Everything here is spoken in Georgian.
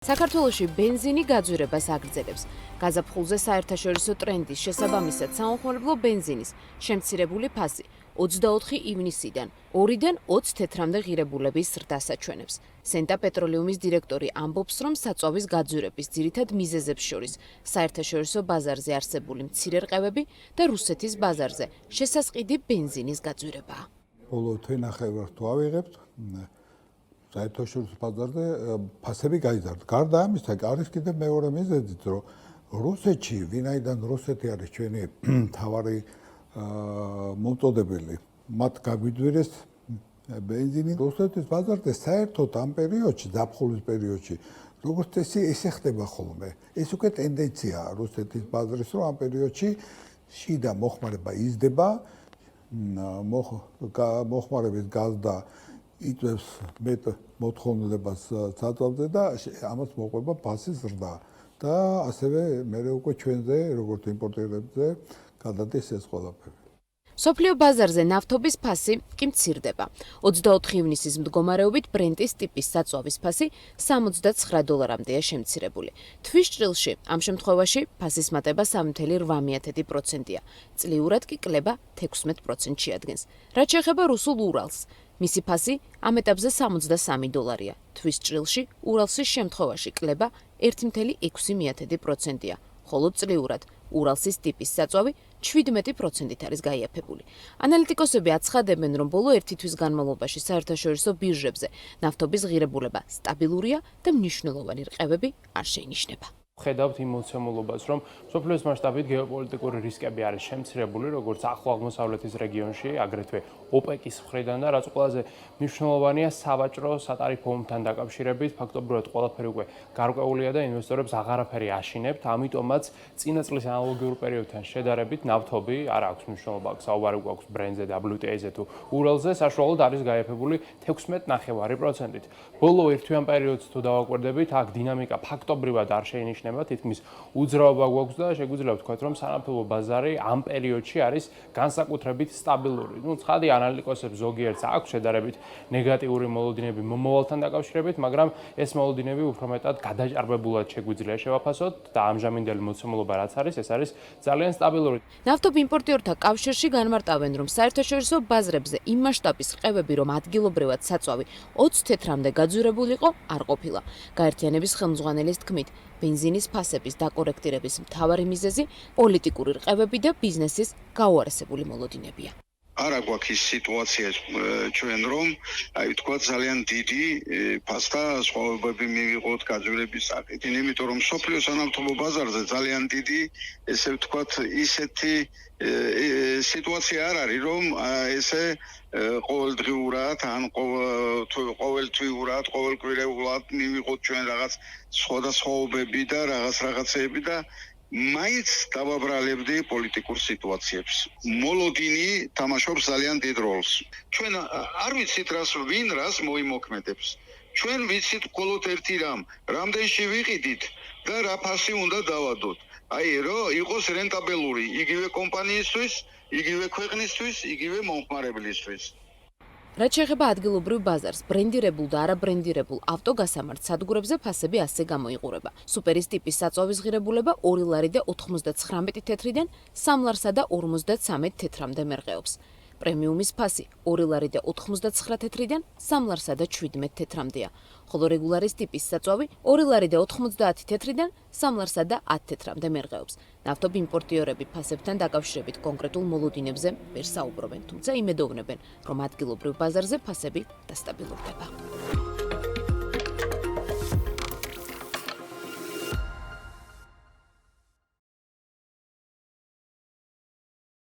საქართველოში ბენზინი გაძვირებას აგრძელებს. გაზაფხულზე საერთაშორისო ტრენდის შესაბამისად საუნხმოებლო ბენზინის შემცირებული ფასი 24 ივნისიდან 2-დან 20 თეთრამდე ღირებულების ზრდას აჩვენებს. სენტა პეტროლიუმის დირექტორი ამბობს, რომ საწვავის გაძვირების ძირითად მიზეზებს შორის საერთაშორისო ბაზარზე არსებული მცირე რყევები და რუსეთის ბაზარზე შესასყიდი ბენზინის გაძვირებაა. ბოლო თვენახევარს თუ ავიღებთ, საერთაშორისო ბაზარზე ფასები გაიზარდა. გარდა ამისა, არის კიდევ მეორე მიზეზიც, რომ რუსეთში, ვინაიდან რუსეთი არის ჩვენი მთავარი მომწოდებელი, მათ გაგვიძვირეს ბენზინი რუსეთის ბაზარზე საერთოდ ამ პერიოდში, ზაფხულის პერიოდში, როგორც წესი, ესე ხდება ხოლმე. ეს უკვე ტენდენციაა რუსეთის ბაზრის, რომ ამ პერიოდში შიდა მოხმარება იზრდება, მოხმარების გაზდა იწვევს მეტ მოთხოვნილებას საწვავზე და ამას მოყვება ფასის ზრდა და ასევე მერე უკვე ჩვენზე, როგორც იმპორტერებზე, გადადის ეს ყველაფერი. სოფლიო ბაზარზე ნავთობის ფასი კი მცირდება. 24 ივნისის მდგომარეობით ბრენტის ტიპის საწვავის ფასი $69-მდეა შემცირებული. თვის ჭრილში ამ შემთხვევაში ფასის მატება 3,8%-ია. წლიურად კი კლება 16% შეადგენს. რაც შეეხება რუსულ ურალს, მისი ფასი ამ ეტაპზე $63-ია. თვის ჭრილში ურალსის შემთხვევაში კლება 1,6%-ია, ხოლო წლიურად ურალსის ტიპის საწვავი 17%-ით არის გაიაფებული. ანალიტიკოსები აცხადებენ, რომ ბოლო 1 თვის განმავლობაში საერთაშორისო ბირჟებზე ნავთობის ღირებულება სტაბილურია და მნიშვნელოვანი რყევები არ შეინიშნება. ხედავთ იმ მოცემულობას, რომ სოფლიოს მასშტაბით გეოპოლიტიკური რისკები არის შემცირებული, როგორც ახლო აღმოსავლეთის რეგიონში, აგრეთვე ოპეკის მხრიდან და რაც ყველაზე მნიშვნელოვანია სავაჭრო სატარიფო ომთან დაკავშირებით, ფაქტობრივად ყველაფერი უკვე გარკვეულია და ინვესტორებს აღარაფერი აშინებთ, ამიტომაც წინა წლის ანალოგიურ პერიოდთან შედარებით ნავთობი არ აქვს მნიშვნელობა, საუბარი გვაქვს ბრენზე, WTI-ზე თუ ურალზე, საშუალოდ არის გაიაფებული 16,9%-ით. ბოლო ერთვიან პერიოდს თუ დავაკვირდებით, აქ დინამიკა ფაქტობრივად არ შეინიშნება. თითქმის უძრაობა გვაქვს და შეგვიძლია ვთქვათ, რომ სანაფილო ბაზარი ამ პერიოდში არის განსაკუთრებით სტაბილური. ცხადი ანალიტიკოსებს ზოგიერთს აქვს შედარებით ნეგატიური მოლოდინები მომავალთან დაკავშირებით, მაგრამ ეს მოლოდინები უფრო მეტად გადაჭარბებულად შეგვიძლია შევაფასოთ და ამჟამინდელი მოცემულობა რაც არის, ეს არის ძალიან სტაბილური. ნავთობ იმპორტიორთა კავშირში განმარტავენ, რომ საერთაშორისო ბაზრებზე იმ მასშტაბის რყევები, რომ ადგილობრივად საწვავი 20 თეთრამდე გაძვირებულიყო, არ ყოფილა. გაერთიანების ხელმძღვანელის თქმით, ბენზინის ფასების დაკორექტირების მთავარი მიზეზი პოლიტიკური რყევები და ბიზნესის გაუარესებული მოლოდინებია. არა გვაქვს ის სიტუაცია ჩვენ რომ ვთქვათ ძალიან დიდი ფასთა სხვაობები მივიღოთ გაძვირების საკითხით, იმიტომ რომ სოფლიო სანავთობო ბაზარზე ძალიან დიდი, ესე ვთქვათ, ისეთი სიტუაცია არ არის, რომ ესე ყოველდღიურად ან ყოველთვიურად, ყოველკვირეულად მივიღოთ ჩვენ რაღაც სხვადასხვაობები და რაღაცეები და მაინც დავაბრალებდი პოლიტიკურ სიტუაციებს. მოლოდინი თამაშობს ძალიან დიდ როლს. ჩვენ არ ვიცით ვინ რას მოიმოქმედებს. ჩვენ ვიცით მხოლოდ ერთი რამ, რამდენში ვიყიდით და რა ფასი უნდა დავადოთ. რომ იყოს რენტაბელური იგივე კომპანიისთვის, იგივე ქვეყნისთვის, იგივე მომხმარებლისთვის. რაც შეეხება ადგილობრივ ბაზარს, ბრენდირებულ და არაბრენდირებულ ავტოგასამართ სადგურებზე ფასები ასე გამოიყურება. სუპერის ტიპის საწვავის ღირებულება 2 ლარი და 99 თეთრიდან 3 ლარსა და 53 თეთრამდე მერყეობს. პრემიუმის ფასი 2 ლარი და 99 თეთრიდან 3 ლარსა და 17 თეთრამდეა, ხოლო რეგულარის ტიპის საწვავი 2 ლარი და 90 თეთრიდან 3 ლარსა და 10 თეთრამდე მერყეობს. ნავთობ იმპორტიორები ფასებთან დაკავშირებით კონკრეტულ მოლოდინებზე ვერ საუბრობენ, თუმცა იმედოვნებენ, რომ ადგილობრივ ბაზარზე ფასები დასტაბილურდება.